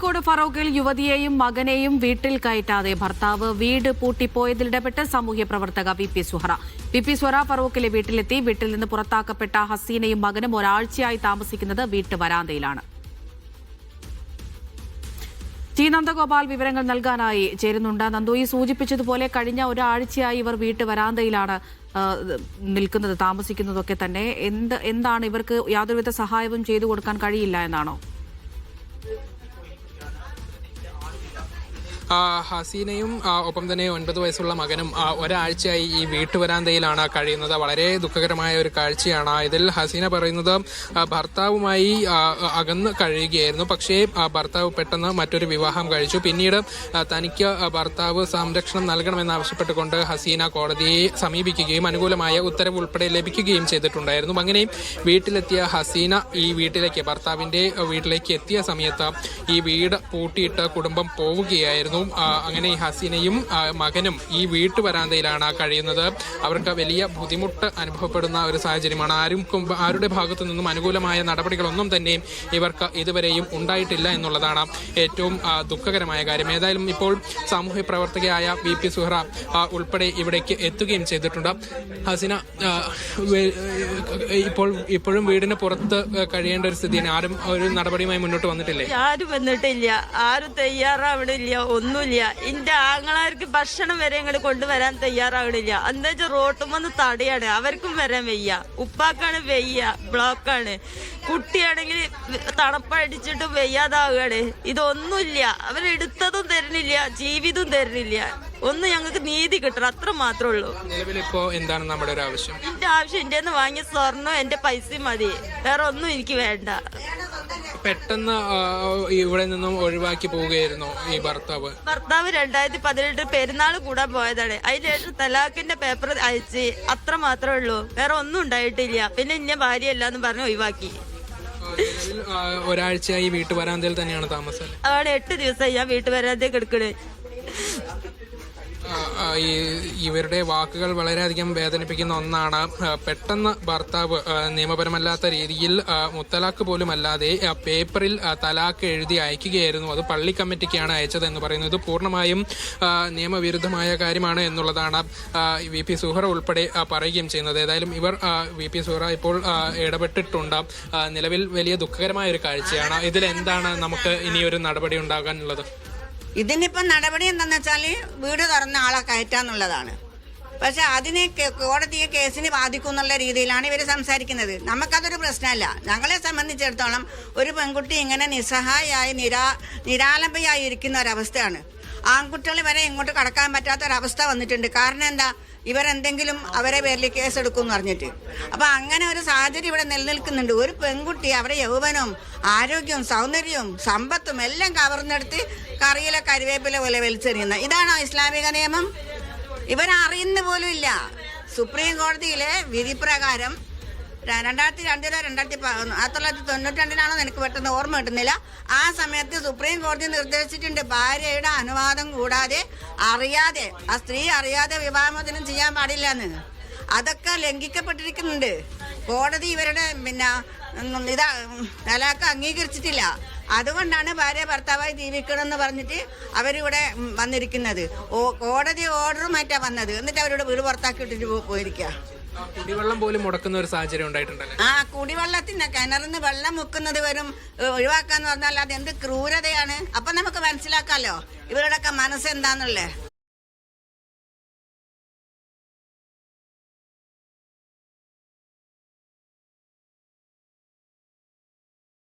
കോഴിക്കോട് ഫറോക്കിൽ യുവതിയെയും മകനെയും വീട്ടിൽ കയറ്റാതെ ഭർത്താവ് വീട് പൂട്ടിപ്പോയതിലിടപെട്ട് സാമൂഹ്യ പ്രവർത്തക വി.പി. സുഹറ ഫറോക്കിലെ വീട്ടിലെത്തി. വീട്ടിൽ നിന്ന് പുറത്താക്കപ്പെട്ട ഹസീനയും മകനും ഒരാഴ്ചയായി താമസിക്കുന്നത് വീട്ടുവരാന്തയിലാണ്. ടി നന്ദഗോപാൽ വിവരങ്ങൾ നൽകാനായി ചേരുന്നുണ്ട്. നന്ദു, ഈ സൂചിപ്പിച്ചതുപോലെ കഴിഞ്ഞ ഒരാഴ്ചയായി ഇവർ വീട്ടുവരാന്തയിലാണ് നിൽക്കുന്നത്, താമസിക്കുന്നതൊക്കെ തന്നെ. എന്താണ് ഇവർക്ക് യാതൊരുവിധ സഹായവും ചെയ്തു കൊടുക്കാൻ കഴിയില്ല എന്നാണോ? ഹസീനയും ഒപ്പം തന്നെ 9 വയസ്സുള്ള മകനും ഒരാഴ്ചയായി ഈ വീട്ടുവരാന്തയിലാണ് കഴിയുന്നത്. വളരെ ദുഃഖകരമായ ഒരു കാഴ്ചയാണ്. ഇതിൽ ഹസീന പറയുന്നത് ഭർത്താവുമായി അകന്ന് കഴിയുകയായിരുന്നു. പക്ഷേ ഭർത്താവ് പെട്ടെന്ന് മറ്റൊരു വിവാഹം കഴിച്ചു. പിന്നീട് തനിക്ക് ഭർത്താവ് സംരക്ഷണം നൽകണമെന്നാവശ്യപ്പെട്ടുകൊണ്ട് ഹസീന കോടതിയെ സമീപിക്കുകയും അനുകൂലമായ ഉത്തരവ് ഉൾപ്പെടെ ലഭിക്കുകയും ചെയ്തിട്ടുണ്ടായിരുന്നു. അങ്ങനെ വീട്ടിലെത്തിയ ഹസീന ഈ വീട്ടിലേക്ക്, ഭർത്താവിന്റെ വീട്ടിലേക്ക് എത്തിയ സമയത്ത് ഈ വീട് പൂട്ടിയിട്ട് കുടുംബം പോവുകയായിരുന്നു. അങ്ങനെ ഈ ഹസീനയും മകനും ഈ വീട്ടുവരാന്തയിലാണ് കഴിയുന്നത്. അവർക്ക് വലിയ ബുദ്ധിമുട്ട് അനുഭവപ്പെടുന്ന ഒരു സാഹചര്യമാണ്. ആരുടെ ഭാഗത്തു നിന്നും അനുകൂലമായ നടപടികളൊന്നും തന്നെ ഇവർക്ക് ഇതുവരെയും ഉണ്ടായിട്ടില്ല എന്നുള്ളതാണ് ഏറ്റവും ദുഃഖകരമായ കാര്യം. ഏതായാലും ഇപ്പോൾ സാമൂഹ്യ പ്രവർത്തകയായ വി.പി. സുഹറ ഉൾപ്പെടെ ഇവിടേക്ക് എത്തുകയും ചെയ്തിട്ടുണ്ട്. ഹസീന, ഇപ്പോഴും വീടിന് പുറത്ത് കഴിയേണ്ട ഒരു സ്ഥിതിയാണ്. ആരും ഒരു നടപടിയുമായി മുന്നോട്ട് വന്നിട്ടില്ലേ? ആരും വന്നിട്ടില്ല, ആരും തയ്യാറാവണില്ല, ഒന്നുമില്ല. എന്റെ ആങ്ങളാർക്ക് ഭക്ഷണം വരെ ഞങ്ങൾ കൊണ്ടുവരാൻ തയ്യാറാവണില്ല. എന്താ വെച്ചാൽ റോട്ടും വന്ന് തടയാണ്, അവർക്കും വരാൻ വയ്യ. ഉപ്പാക്കാണ് വയ്യ, ബ്ലോക്കാണ്. കുട്ടിയാണെങ്കിൽ തണുപ്പടിച്ചിട്ട് വയ്യാതാവുകയാണ്. ഇതൊന്നുമില്ല, അവരെടുത്തതും തരുന്നില്ല, ജീവിതവും തരുന്നില്ല. ഒന്ന് ഞങ്ങൾക്ക് നീതി കിട്ടണം, അത്ര മാത്രമേ ഉള്ളൂ. നിലവിലിപ്പോ എന്താണ് നമ്മുടെ ഒരു ആവശ്യം? എന്റെ ആവശ്യം എന്റെ വാങ്ങിയ സ്വർണ്ണം എന്റെ പൈസ മതി, വേറെ ഒന്നും എനിക്ക് വേണ്ട. പെട്ടെന്ന് ഇവിടെ നിന്നും ഒഴിവാക്കി പോവുകയായിരുന്നു ഈ ഭർത്താവ്. 2018 പെരുന്നാൾ കൂടാൻ പോയതാണ്. അതിനുശേഷം തലാഖിന്റെ പേപ്പർ അയച്ച്, അത്ര മാത്രമേ ഉള്ളൂ, വേറെ ഒന്നും ഉണ്ടായിട്ടില്ല. പിന്നെ ഇന്ന ഭാര്യയല്ലാന്ന് പറഞ്ഞ് ഒഴിവാക്കി. ഒരാഴ്ചയായി വീട്ടുവരാന്തയിൽ തന്നെയാണ് താമസം. അതാണ് 8 ദിവസമായി ഞാൻ വീട്ടുവരാന്തയിൽ കിടക്കണേ. ഇവരുടെ വാക്കുകൾ വളരെയധികം വേദനിപ്പിക്കുന്ന ഒന്നാണ്. പെട്ടെന്ന് ഭർത്താവ് നിയമപരമല്ലാത്ത രീതിയിൽ മുത്തലാഖ് പോലും അല്ലാതെ പേപ്പറിൽ തലാഖ് എഴുതി അയക്കുകയായിരുന്നു. അത് പള്ളി കമ്മിറ്റിക്കാണ് അയച്ചതെന്ന് പറയുന്നത്. ഇത് പൂർണ്ണമായും നിയമവിരുദ്ധമായ കാര്യമാണ് എന്നുള്ളതാണ് വി.പി. സുഹറ ഉൾപ്പെടെ പറയുകയും ചെയ്യുന്നത്. ഏതായാലും ഇവർ വി.പി. സുഹറ ഇപ്പോൾ ഇടപെട്ടിട്ടുണ്ട്. നിലവിൽ വലിയ ദുഃഖകരമായ ഒരു കാഴ്ചയാണ്. ഇതിലെന്താണ് നമുക്ക് ഇനിയൊരു നടപടി ഉണ്ടാകാനുള്ളത്? ഇതിനിപ്പം നടപടി എന്താന്ന് വെച്ചാല് വീട് തുറന്ന ആളെ കയറ്റാന്നുള്ളതാണ്. പക്ഷെ അതിനെ കോടതിയെ കേസിന് ബാധിക്കും എന്നുള്ള രീതിയിലാണ് ഇവർ സംസാരിക്കുന്നത്. നമുക്കതൊരു പ്രശ്നമല്ല. ഞങ്ങളെ സംബന്ധിച്ചിടത്തോളം ഒരു പെൺകുട്ടി ഇങ്ങനെ നിസ്സഹായായി നിരാലംബയായി ഇരിക്കുന്ന ഒരവസ്ഥയാണ്. ആൺകുട്ടികൾ വരെ ഇങ്ങോട്ട് കടക്കാൻ പറ്റാത്ത ഒരവസ്ഥ വന്നിട്ടുണ്ട്. കാരണം എന്താ, ഇവരെന്തെങ്കിലും അവരെ പേരിൽ കേസെടുക്കും എന്ന് പറഞ്ഞിട്ട്. അപ്പൊ അങ്ങനെ ഒരു സാഹചര്യം ഇവിടെ നിലനിൽക്കുന്നുണ്ട്. ഒരു പെൺകുട്ടി അവരുടെ യൗവനവും ആരോഗ്യവും സൗന്ദര്യവും സമ്പത്തും എല്ലാം കവർന്നെടുത്ത് കറിയിലെ കരിവേപ്പില പോലെ വലിച്ചെറിയുന്ന ഇതാണോ ഇസ്ലാമിക നിയമം? ഇവരറിയുന്ന പോലും ഇല്ല. സുപ്രീം കോടതിയിലെ വിധി പ്രകാരം 2002 1992 എനിക്ക് പെട്ടെന്ന് ഓർമ്മ കിട്ടുന്നില്ല. ആ സമയത്ത് സുപ്രീം കോടതി നിർദ്ദേശിച്ചിട്ടുണ്ട്, ഭാര്യയുടെ അനുവാദം കൂടാതെ അറിയാതെ, ആ സ്ത്രീ അറിയാതെ വിവാഹമോചനം ചെയ്യാൻ പാടില്ല എന്ന്. അതൊക്കെ ലംഘിക്കപ്പെട്ടിരിക്കുന്നുണ്ട്. കോടതി ഇവരുടെ തലാഖ് അംഗീകരിച്ചിട്ടില്ല. അതുകൊണ്ടാണ് ഭാര്യ ഭർത്താവായി ജീവിക്കണം എന്ന് പറഞ്ഞിട്ട് അവരിവിടെ വന്നിരിക്കുന്നത്. കോടതി ഓർഡറുമായിട്ടാ വന്നത്. എന്നിട്ട് അവരുടെ വീട് പുറത്താക്കിയിട്ടിട്ട് പോയിരിക്കുക. കുടിവെള്ളം പോലും മുടക്കുന്ന ഒരു സാഹചര്യം ഉണ്ടായിട്ടുണ്ടല്ലോ. കുടിവെള്ളത്തിന് കിണറിന്ന് വെള്ളം മുക്കുന്നത് വരും ഒഴിവാക്കാന്ന് പറഞ്ഞാൽ അതെന്ത് ക്രൂരതയാണ്. അപ്പൊ നമുക്ക് മനസ്സിലാക്കാലോ ഇവരുടെയൊക്കെ മനസ്സെന്താന്നുള്ളേ.